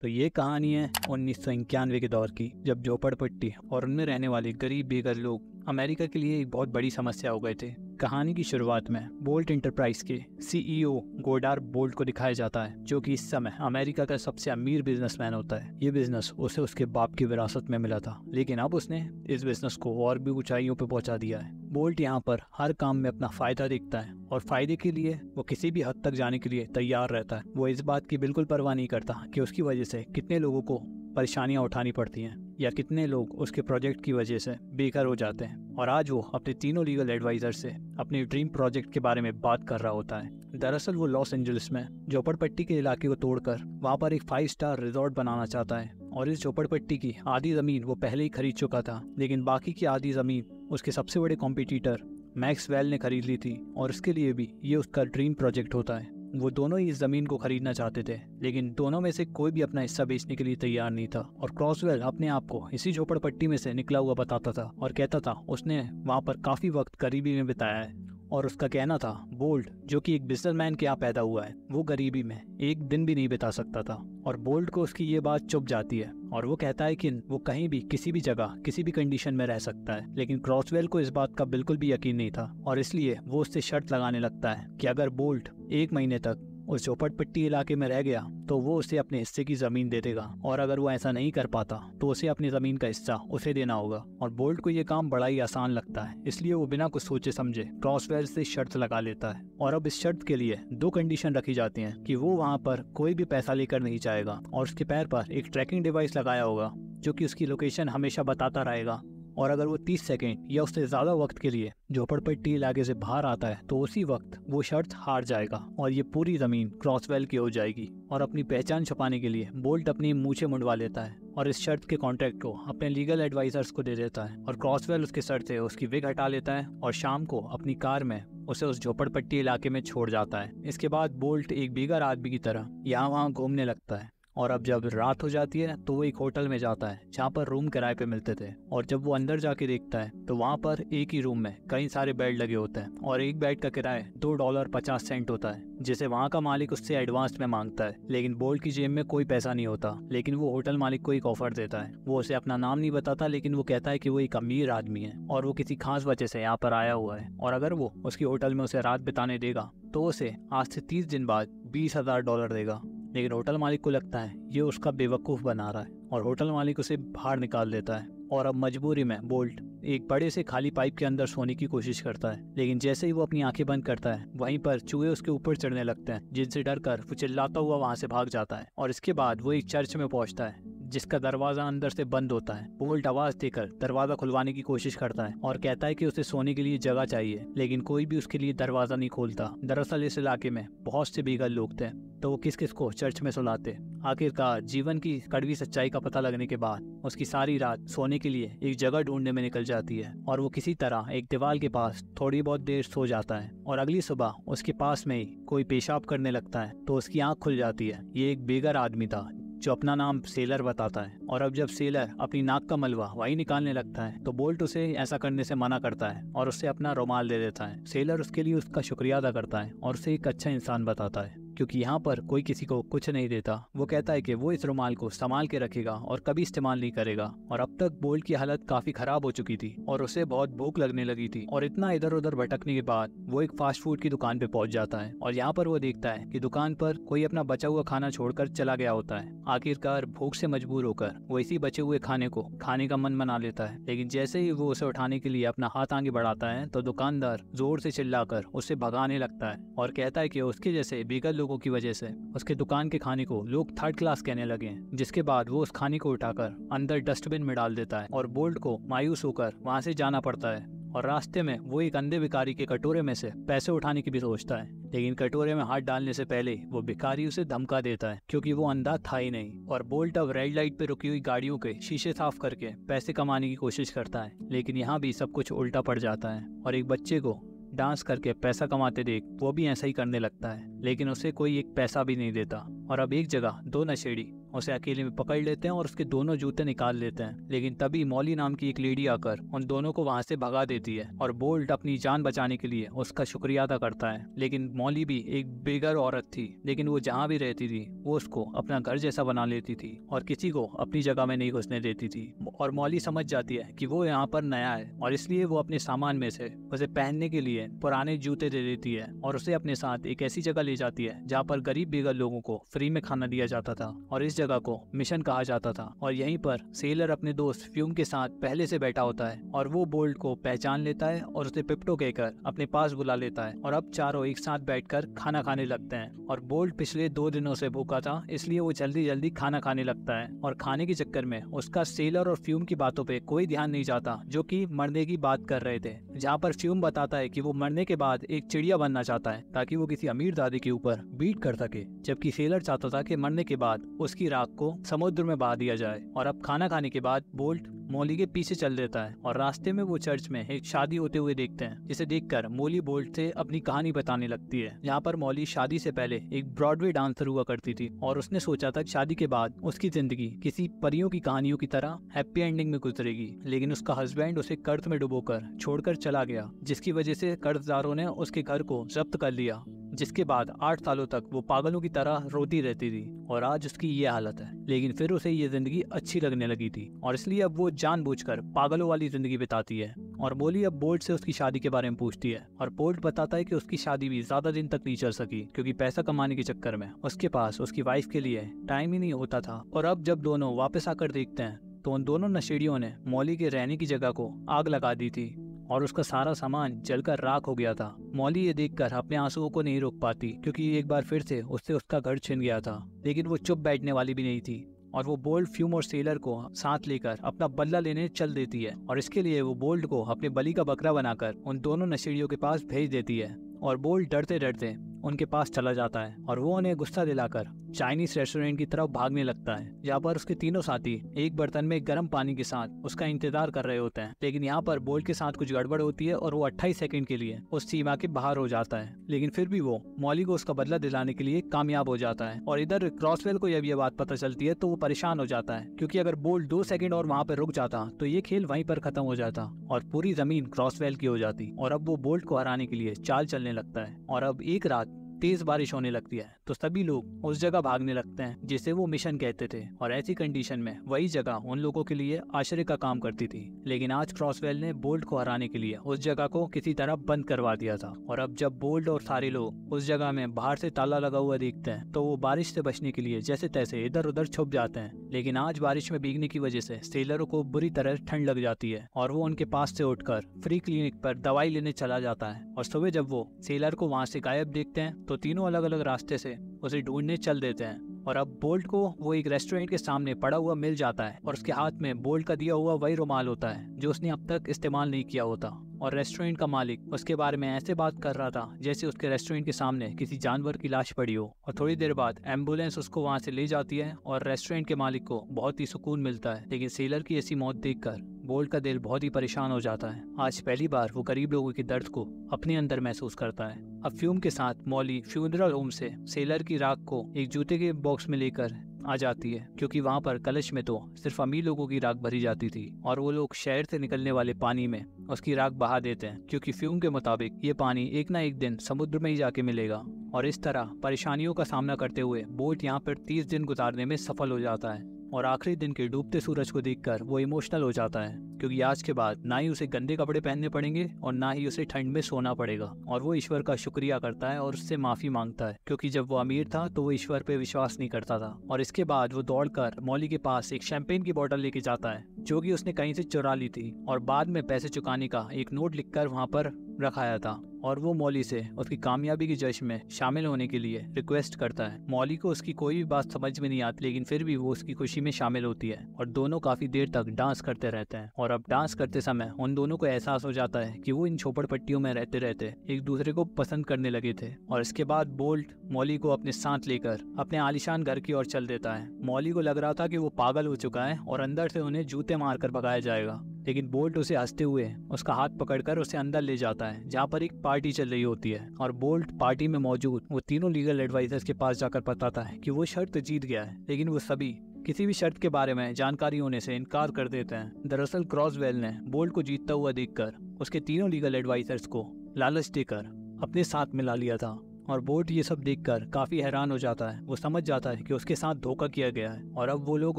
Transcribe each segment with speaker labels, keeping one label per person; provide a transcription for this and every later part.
Speaker 1: तो ये कहानी है 1991 के दौर की, जब झोपड़पट्टी और उनमें रहने वाले गरीब बेघर लोग अमेरिका के लिए एक बहुत बड़ी समस्या हो गए थे। कहानी की शुरुआत में बोल्ट इंटरप्राइज के सीईओ गोडार बोल्ट को दिखाया जाता है, जो कि इस समय अमेरिका का सबसे अमीर बिजनेसमैन होता है। ये बिजनेस उसे उसके बाप की विरासत में मिला था, लेकिन अब उसने इस बिजनेस को और भी ऊंचाइयों पर पहुंचा दिया है। बोल्ट यहाँ पर हर काम में अपना फायदा देखता है और फायदे के लिए वो किसी भी हद तक जाने के लिए तैयार रहता है। वो इस बात की बिल्कुल परवाह नहीं करता कि उसकी वजह से कितने लोगों को परेशानियां उठानी पड़ती हैं या कितने लोग उसके प्रोजेक्ट की वजह से बेघर हो जाते हैं। और आज वो अपने तीनों लीगल एडवाइजर से अपने ड्रीम प्रोजेक्ट के बारे में बात कर रहा होता है। दरअसल वो लॉस एंजलिस में झोपड़पट्टी के इलाके को तोड़कर वहाँ पर एक 5 स्टार रिजॉर्ट बनाना चाहता है। और इस झोपड़पट्टी की आधी जमीन वो पहले ही खरीद चुका था, लेकिन बाकी की आधी जमीन उसके सबसे बड़े कॉम्पिटिटर मैक्सवेल ने खरीद ली थी। और इसके लिए भी ये उसका ड्रीम प्रोजेक्ट होता है। वो दोनों ही इस जमीन को खरीदना चाहते थे, लेकिन दोनों में से कोई भी अपना हिस्सा बेचने के लिए तैयार नहीं था। और क्रॉसवेल अपने आप को इसी झोपड़पट्टी में से निकला हुआ बताता था और कहता था उसने वहाँ पर काफी वक्त गरीबी में बिताया है। और उसका कहना था बोल्ट, जो कि एक बिजनेसमैन के यहाँ पैदा हुआ है, वो गरीबी में एक दिन भी नहीं बिता सकता था। और बोल्ट को उसकी ये बात चुभ जाती है और वो कहता है कि वो कहीं भी किसी भी जगह किसी भी कंडीशन में रह सकता है। लेकिन क्रॉसवेल को इस बात का बिल्कुल भी यकीन नहीं था और इसलिए वो उससे शर्त लगाने लगता है कि अगर बोल्ट 1 महीने तक उस झोपड़पट्टी इलाके में रह गया तो वो उसे अपने हिस्से की जमीन दे देगा, और अगर वो ऐसा नहीं कर पाता तो उसे अपनी जमीन का हिस्सा उसे देना होगा। और बोल्ट को ये काम बड़ा ही आसान लगता है, इसलिए वो बिना कुछ सोचे समझे क्रॉसवेल से शर्त लगा लेता है। और अब इस शर्त के लिए 2 कंडीशन रखी जाती हैं कि वो वहाँ पर कोई भी पैसा लेकर नहीं जाएगा और उसके पैर पर एक ट्रैकिंग डिवाइस लगाया होगा जो कि उसकी लोकेशन हमेशा बताता रहेगा। और अगर वो 30 सेकेंड या उससे ज्यादा वक्त के लिए झोपड़पट्टी इलाके से बाहर आता है तो उसी वक्त वो शर्त हार जाएगा और ये पूरी जमीन क्रॉसवेल की हो जाएगी। और अपनी पहचान छुपाने के लिए बोल्ट अपनी मूछें मुंडवा लेता है और इस शर्त के कॉन्ट्रैक्ट को अपने लीगल एडवाइजर्स को दे देता है। और क्रॉसवेल उसके सर से उसकी विग हटा लेता है और शाम को अपनी कार में उसे उस झोपड़पट्टी इलाके में छोड़ जाता है। इसके बाद बोल्ट एक बेघर आदमी की तरह यहाँ वहाँ घूमने लगता है। और अब जब रात हो जाती है तो वो एक होटल में जाता है जहाँ पर रूम किराए पे मिलते थे। और जब वो अंदर जाके देखता है तो वहाँ पर एक ही रूम में कई सारे बेड लगे होते हैं और एक बेड का किराया $2.50 होता है, जिसे वहाँ का मालिक उससे एडवांस में मांगता है। लेकिन बोल्ट की जेब में कोई पैसा नहीं होता, लेकिन वो होटल मालिक को एक ऑफर देता है। वो उसे अपना नाम नहीं बताता, लेकिन वो कहता है कि वो एक अमीर आदमी है और वो किसी खास वजह से यहाँ पर आया हुआ है, और अगर वो उसकी होटल में उसे रात बिताने देगा तो उसे आज से 30 दिन बाद $20,000 देगा। लेकिन होटल मालिक को लगता है ये उसका बेवकूफ बना रहा है और होटल मालिक उसे बाहर निकाल देता है। और अब मजबूरी में बोल्ट एक बड़े से खाली पाइप के अंदर सोने की कोशिश करता है, लेकिन जैसे ही वो अपनी आंखें बंद करता है वहीं पर चूहे उसके ऊपर चढ़ने लगते हैं, जिनसे डरकर वो चिल्लाता हुआ वहां से भाग जाता है। और इसके बाद वो एक चर्च में पहुंचता है जिसका दरवाजा अंदर से बंद होता है। बोल्ट आवाज देकर दरवाजा खुलवाने की कोशिश करता है और कहता है कि उसे सोने के लिए जगह चाहिए, लेकिन कोई भी उसके लिए दरवाजा नहीं खोलता। दरअसल इस इलाके में बहुत से बेघर लोग थे, तो वो किस किस को चर्च में सुलाते। आखिरकार जीवन की कड़वी सच्चाई का पता लगने के बाद उसकी सारी रात सोने के लिए एक जगह ढूंढने में निकल जाती है और वो किसी तरह एक दीवार के पास थोड़ी बहुत देर सो जाता है। और अगली सुबह उसके पास में ही कोई पेशाब करने लगता है तो उसकी आंख खुल जाती है। ये एक बेघर आदमी था जो अपना नाम सेलर बताता है। और अब जब सेलर अपनी नाक का मलबा वही निकालने लगता है तो बोल्ट उसे ऐसा करने से मना करता है और उससे अपना रुमाल दे देता है। सेलर उसके लिए उसका शुक्रिया अदा करता है और उसे एक अच्छा इंसान बताता है, क्योंकि यहाँ पर कोई किसी को कुछ नहीं देता। वो कहता है कि वो इस रुमाल को संभाल के रखेगा और कभी इस्तेमाल नहीं करेगा। और अब तक बोल्ट की हालत काफी खराब हो चुकी थी और उसे बहुत भूख लगने लगी थी। और इतना इधर उधर भटकने के बाद वो एक फास्ट फूड की दुकान पे पहुंच जाता है और यहाँ पर वो देखता है कि दुकान पर कोई अपना बचा हुआ खाना छोड़कर चला गया होता है। आखिरकार भूख से मजबूर होकर वो इसी बचे हुए खाने को खाने का मन बना लेता है, लेकिन जैसे ही वो उसे उठाने के लिए अपना हाथ आगे बढ़ाता है तो दुकानदार जोर से चिल्लाकर उसे भगाने लगता है और कहता है कि उसके जैसे बेघर लोगों की वजह से उसके दुकान के खाने को लोग 3rd क्लास कहने लगे हैं। जिसके बाद वो उस खाने को उठाकर अंदर डस्टबिन में डाल देता है और बोल्ट को मायूस होकर वहां से जाना पड़ता है। और रास्ते में वो एक अंधे भिखारी के कटोरे में से पैसे उठाने की भी सोचता है, लेकिन कटोरे में हाथ डालने से पहले वो भिखारी उसे धमका देता है, क्योंकि वो अंधा था ही नहीं। और बोल्ट अब रेड लाइट पे रुकी हुई गाड़ियों के शीशे साफ करके पैसे कमाने की कोशिश करता है, लेकिन यहाँ भी सब कुछ उल्टा पड़ जाता है। और एक बच्चे को डांस करके पैसा कमाते देख वो भी ऐसा ही करने लगता है, लेकिन उसे कोई एक पैसा भी नहीं देता। और अब एक जगह 2 नशेड़ी उसे अकेले में पकड़ लेते हैं और उसके दोनों जूते निकाल लेते हैं। लेकिन तभी मॉली नाम की एक लेडी आकर उन दोनों को वहां से भगा देती है और बोल्ट अपनी जान बचाने के लिए उसका शुक्रिया अदा करता है। लेकिन मॉली भी एक बेघर औरत थी, लेकिन वो जहाँ भी रहती थी वो उसको अपना घर जैसा बना लेती थी और किसी को अपनी जगह में नहीं घुसने देती थी। और मॉली समझ जाती है कि वो यहाँ पर नया है और इसलिए वो अपने सामान में से उसे पहनने के लिए पुराने जूते दे देती है और उसे अपने साथ एक ऐसी जगह ले जाती है जहाँ पर गरीब बेघर लोगों को फ्री में खाना दिया जाता था और इस जगह को मिशन कहा जाता था। और यहीं पर सेलर अपने दोस्त फ्यूम के साथ पहले से बैठा होता है और वो बोल्ट को पहचान लेता है और उसे पिप्टो कहकर अपने पास बुला लेता है और अब चारों एक साथ बैठकर खाना खाने लगते हैं। और बोल्ट पिछले 2 दिनों से भूखा था, इसलिए वो जल्दी जल्दी खाना खाने लगता है और खाने के चक्कर में उसका सेलर और फ्यूम की बातों पे कोई ध्यान नहीं जाता जो कि मरने की बात कर रहे थे। जहाँ पर फ्यूम बताता है कि वो मरने के बाद एक चिड़िया बनना चाहता है ताकि वो किसी अमीर दादी के ऊपर बीट कर सके, जबकि सेलर चाहता था कि मरने के बाद उसकी राख को समुद्र में बहा दिया जाए। और अब खाना खाने के बाद बोल्ट मॉली के पीछे चल देता है और रास्ते में वो चर्च में एक शादी होते हुए देखते हैं, जिसे देखकर मॉली बोल्ट से अपनी कहानी बताने लगती है। यहाँ पर मॉली शादी से पहले एक ब्रॉडवे डांसर हुआ करती थी और उसने सोचा था शादी के बाद उसकी जिंदगी किसी परियों की कहानियों की तरह हैप्पी एंडिंग में गुजरेगी। लेकिन उसका हस्बैंड उसे कर्ज में डुबोकर छोड़कर चला गया, जिसकी वजह से कर्जदारों ने उसके घर को जब्त कर लिया, जिसके बाद 8 सालों तक वो पागलों की तरह रोती रहती थी और आज उसकी ये हालत है। लेकिन फिर उसे ये जिंदगी अच्छी लगने लगी थी और इसलिए अब वो जानबूझकर पागलों वाली जिंदगी बिताती है। और मॉली अब बोल्ट से उसकी शादी के बारे में पूछती है और बोल्ट बताता है कि उसकी शादी भी ज्यादा दिन तक नहीं चल सकी क्योंकि पैसा कमाने के चक्कर में उसके पास उसकी वाइफ के लिए टाइम ही नहीं होता था। और अब जब दोनों वापस आकर देखते हैं तो उन दोनों नशेड़ियों ने मॉली के रहने की जगह को आग लगा दी थी और उसका सारा सामान जलकर राख हो गया था। मॉली ये देखकर अपने आंसुओं को नहीं रोक पाती क्योंकि एक बार फिर से उससे उसका घर छिन गया था, लेकिन वो चुप बैठने वाली भी नहीं थी और वो बोल्ट, फ्यूम और सेलर को साथ लेकर अपना बदला लेने चल देती है। और इसके लिए वो बोल्ट को अपने बलि का बकरा बनाकर उन दोनों नशेड़ियों के पास भेज देती है और बोल्ट डरते डरते उनके पास चला जाता है और वो उन्हें गुस्सा दिलाकर चाइनीज रेस्टोरेंट की तरफ भागने लगता है, जहाँ पर उसके तीनों साथी एक बर्तन में गर्म पानी के साथ उसका इंतजार कर रहे होते हैं। लेकिन यहाँ पर बोल्ट के साथ कुछ गड़बड़ होती है और वो 28 सेकंड के लिए उस सीमा के बाहर हो जाता है, लेकिन फिर भी वो मॉली को उसका बदला दिलाने के लिए कामयाब हो जाता है। और इधर क्रॉसवेल को जब ये बात पता चलती है तो वो परेशान हो जाता है क्योंकि अगर बोल्ट 2 सेकंड और वहाँ पर रुक जाता तो ये खेल वहीं पर खत्म हो जाता और पूरी जमीन क्रॉसवेल की हो जाती। और अब वो बोल्ट को हराने के लिए चाल चलने लगता है और अब एक रात तेज बारिश होने लगती है तो सभी लोग उस जगह भागने लगते हैं जिसे वो मिशन कहते थे। और ऐसी कंडीशन में वही जगह उन लोगों के लिए आश्चर्य का काम करती थी। लेकिन आज क्रॉसवेल ने बोल्ट को हराने के लिए उस जगह को किसी तरह बंद करवा दिया था। और अब जब बोल्ट और सारे लोग उस जगह में बाहर से ताला लगा हुआ देखते हैं तो वो बारिश से बचने के लिए जैसे तैसे इधर उधर छुप जाते हैं। लेकिन आज बारिश में भीगने की वजह से सेलरों को बुरी तरह ठंड लग जाती है और वो उनके पास से उठकर फ्री क्लिनिक पर दवाई लेने चला जाता है। और सुबह जब वो सेलर को वहाँ से गायब देखते हैं तो तीनों अलग अलग रास्ते से उसे ढूंढने चल देते हैं। और अब बोल्ट को वो एक रेस्टोरेंट के सामने पड़ा हुआ मिल जाता है और उसके हाथ में बोल्ट का दिया हुआ वही रुमाल होता है जो उसने अब तक इस्तेमाल नहीं किया होता। और रेस्टोरेंट का मालिक उसके बारे में ऐसे बात कर रहा था जैसे उसके रेस्टोरेंट के सामने किसी जानवर की लाश पड़ी हो। और थोड़ी देर बाद एम्बुलेंस उसको वहाँ से ले जाती है और रेस्टोरेंट के मालिक को बहुत ही सुकून मिलता है। लेकिन सेलर की ऐसी मौत देखकर बोल्ट का दिल बहुत ही परेशान हो जाता है। आज पहली बार वो गरीब लोगों के दर्द को अपने अंदर महसूस करता है। अब फ्यूम के साथ मॉली फ्यूनरल होम से सेलर की राख को एक जूते के बॉक्स में लेकर आ जाती है क्योंकि वहाँ पर कलश में तो सिर्फ अमीर लोगों की राख भरी जाती थी और वो लोग शहर से निकलने वाले पानी में उसकी राख बहा देते हैं क्योंकि फ्यूम के मुताबिक ये पानी एक ना एक दिन समुद्र में ही जाके मिलेगा। और इस तरह परेशानियों का सामना करते हुए बोल्ट यहाँ पर 30 दिन गुजारने में सफल हो जाता है और आखिरी दिन के डूबते सूरज को देखकर वो इमोशनल हो जाता है क्योंकि आज के बाद ना ही उसे गंदे कपड़े पहनने पड़ेंगे और ना ही उसे ठंड में सोना पड़ेगा। और वो ईश्वर का शुक्रिया करता है और उससे माफी मांगता है क्योंकि जब वो अमीर था तो वो ईश्वर पे विश्वास नहीं करता था। और इसके बाद वो दौड़कर मॉली के पास एक शैंपेन की बोतल लेके जाता है जो कि उसने कहीं से चुरा ली थी और बाद में पैसे चुकाने का एक नोट लिखकर वहाँ पर रखाया था। और वो मॉली से उसकी कामयाबी के जश्न में शामिल होने के लिए रिक्वेस्ट करता है। मॉली को उसकी कोई भी बात समझ में नहीं आती लेकिन फिर भी वो उसकी खुशी में शामिल होती है और दोनों काफी देर तक डांस करते रहते हैं। और अब डांस करते समय उन दोनों को एहसास हो जाता है कि वो इन झोपड़पट्टियों में रहते रहते एक दूसरे को पसंद करने लगे थे। और इसके बाद बोल्ट मॉली को अपने साथ लेकर अपने आलीशान घर की ओर चल देता है। मॉली को लग रहा था कि वो पागल हो चुका है और अंदर से उन्हें जूते मारकर भगाया जाएगा, लेकिन बोल्ट उसे हंसते हुए उसका हाथ पकड़कर उसे अंदर ले जाता है जहाँ पर एक पार्टी चल रही होती है। और बोल्ट पार्टी में मौजूद वो तीनों लीगल एडवाइजर्स के पास जाकर बताता है कि वो शर्त जीत गया है, लेकिन वो सभी किसी भी शर्त के बारे में जानकारी होने से इनकार कर देते हैं। दरअसल क्रॉसवेल ने बोल्ट को जीतता हुआ देखकर उसके तीनों लीगल एडवाइजर्स को लालच देकर अपने साथ मिला लिया था। और बोल्ट ये सब देखकर काफी हैरान हो जाता है। वो समझ जाता है कि उसके साथ धोखा किया गया है और अब वो लोग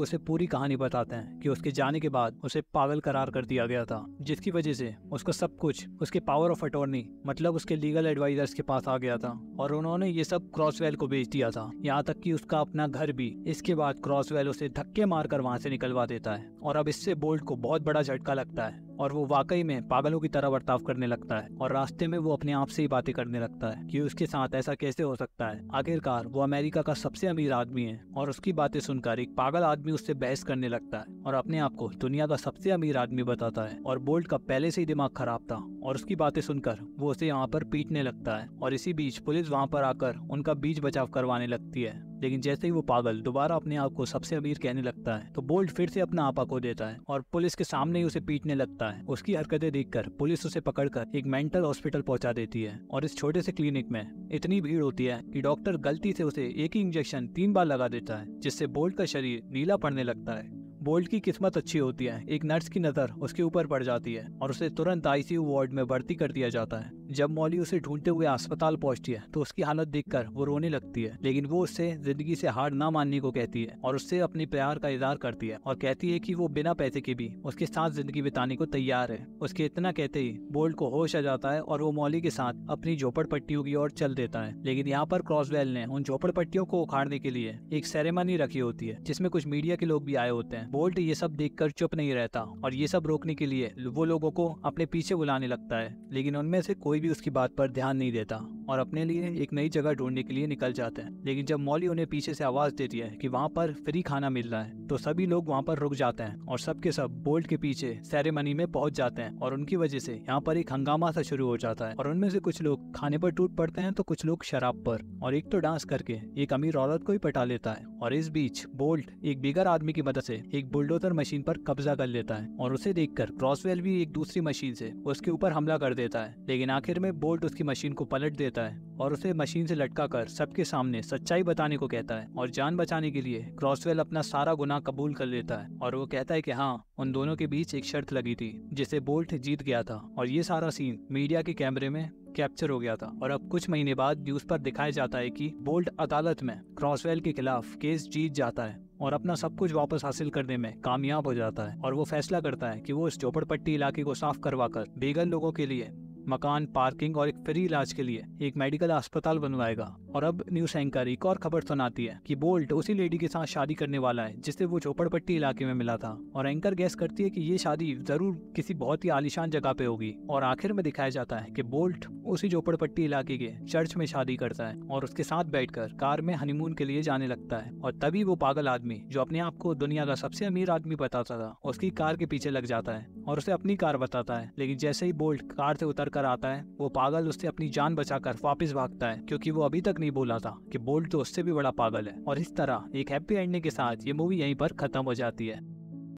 Speaker 1: उसे पूरी कहानी बताते हैं कि उसके जाने के बाद उसे पागल करार कर दिया गया था, जिसकी वजह से उसका सब कुछ उसके पावर ऑफ अटॉर्नी मतलब उसके लीगल एडवाइजर्स के पास आ गया था और उन्होंने ये सब क्रॉसवेल को बेच दिया था, यहाँ तक कि उसका अपना घर भी। इसके बाद क्रॉसवेल उसे धक्के मारकर वहाँ से निकलवा देता है और अब इससे बोल्ट को बहुत बड़ा झटका लगता है और वो वाकई में पागलों की तरह बर्ताव करने लगता है और रास्ते में वो अपने आप से ही बातें करने लगता है कि उसके साथ ऐसा कैसे हो सकता है। आखिरकार वो अमेरिका का सबसे अमीर आदमी है और उसकी बातें सुनकर एक पागल आदमी उससे बहस करने लगता है और अपने आप को दुनिया का सबसे अमीर आदमी बताता है। और बोल्ट का पहले से ही दिमाग खराब था और उसकी बातें सुनकर वो उसे यहाँ पर पीटने लगता है। और इसी बीच पुलिस वहाँ पर आकर उनका बीच बचाव करवाने लगती है, लेकिन जैसे ही वो पागल दोबारा अपने आप को सबसे अमीर कहने लगता है तो बोल्ट फिर से अपना आपा खो देता है और पुलिस के सामने ही उसे पीटने लगता है। उसकी हरकतें देखकर पुलिस उसे पकड़कर एक मेंटल हॉस्पिटल पहुंचा देती है और इस छोटे से क्लिनिक में इतनी भीड़ होती है कि डॉक्टर गलती से उसे एक ही इंजेक्शन 3 बार लगा देता है, जिससे बोल्ट का शरीर नीला पड़ने लगता है। बोल्ट की किस्मत अच्छी होती है, एक नर्स की नजर उसके ऊपर पड़ जाती है और उसे तुरंत आईसीयू वार्ड में भर्ती कर दिया जाता है। जब मॉली उसे ढूंढते हुए अस्पताल पहुंचती है तो उसकी हालत देखकर वो रोने लगती है, लेकिन वो उससे जिंदगी से हार ना मानने को कहती है और उससे अपने प्यार का इजहार करती है और कहती है कि वो बिना पैसे के भी उसके साथ जिंदगी बिताने को तैयार है। उसके इतना कहते ही बोल्ट को होश आ जाता है और वो मॉली के साथ अपनी झोपड़पट्टियों की ओर चल देता है। लेकिन यहाँ पर क्रॉसवेल ने उन झोपड़पट्टियों को उखाड़ने के लिए एक सेरेमनी रखी होती है जिसमें कुछ मीडिया के लोग भी आए होते हैं। बोल्ट ये सब देखकर चुप नहीं रहता और ये सब रोकने के लिए वो लोगों को अपने पीछे बुलाने लगता है, लेकिन उनमें से कोई भी उसकी बात पर ध्यान नहीं देता और अपने लिए एक नई जगह ढूंढने के लिए निकल जाते हैं। लेकिन जब मॉली उन्हें पीछे से आवाज देती है कि वहाँ पर फ्री खाना मिल रहा है तो सभी लोग वहाँ पर रुक जाते हैं और सबके सब बोल्ट के पीछे सेरेमनी में पहुंच जाते हैं और उनकी वजह से यहाँ पर एक हंगामा सा शुरू हो जाता है और उनमें से कुछ लोग खाने पर टूट पड़ते हैं तो कुछ लोग शराब पर और एक तो डांस करके एक अमीर औरत को ही पटा लेता है। और इस बीच बोल्ट एक बिगर आदमी की मदद से एक बुलडोजर मशीन पर कब्जा कर लेता है और उसे देखकर क्रॉसवेल भी एक दूसरी मशीन से उसके ऊपर हमला कर देता है, लेकिन आखिर में बोल्ट उसकी मशीन को पलट देता है और उसे मशीन से लटका कर सबके सामने सच्चाई बताने को कहता है। और जान बचाने के लिए क्रॉसवेल अपना सारा गुनाह कबूल कर लेता है और वो कहता है कि हाँ, उन दोनों के बीच एक शर्त लगी थी जिसे बोल्ट जीत गया था और ये सारा सीन मीडिया के कैमरे में कैप्चर हो गया था। और अब कुछ महीने बाद न्यूज पर दिखाया जाता है कि बोल्ट अदालत में क्रॉसवेल के खिलाफ केस जीत जाता है और अपना सब कुछ वापस हासिल करने में कामयाब हो जाता है और वो फैसला करता है कि वो इस झोपड़पट्टी इलाके को साफ करवाकर बेघर लोगों के लिए मकान, पार्किंग और एक फ्री इलाज के लिए एक मेडिकल अस्पताल बनवाएगा। और अब न्यूज एंकर एक और खबर सुनाती है कि बोल्ट उसी लेडी के साथ शादी करने वाला है जिससे वो झोपड़पट्टी इलाके में मिला था और एंकर गैस करती है कि ये शादी जरूर किसी बहुत ही आलीशान जगह पे होगी। और आखिर में दिखाया जाता है कि बोल्ट उसी झोपड़पट्टी इलाके के चर्च में शादी करता है और उसके साथ बैठकर कार में हनीमून के लिए जाने लगता है। और तभी वो पागल आदमी जो अपने आप को दुनिया का सबसे अमीर आदमी बताता था उसकी कार के पीछे लग जाता है और उसे अपनी कार बताता है। लेकिन जैसे ही बोल्ट कार से उतर कर आता है वो पागल उससे अपनी जान बचाकर वापस भागता है, क्योंकि वो अभी तक नहीं बोला था कि बोल्ट तो उससे भी बड़ा पागल है। और इस तरह एक हैप्पी एंडिंग के साथ ये मूवी यहीं पर खत्म हो जाती है।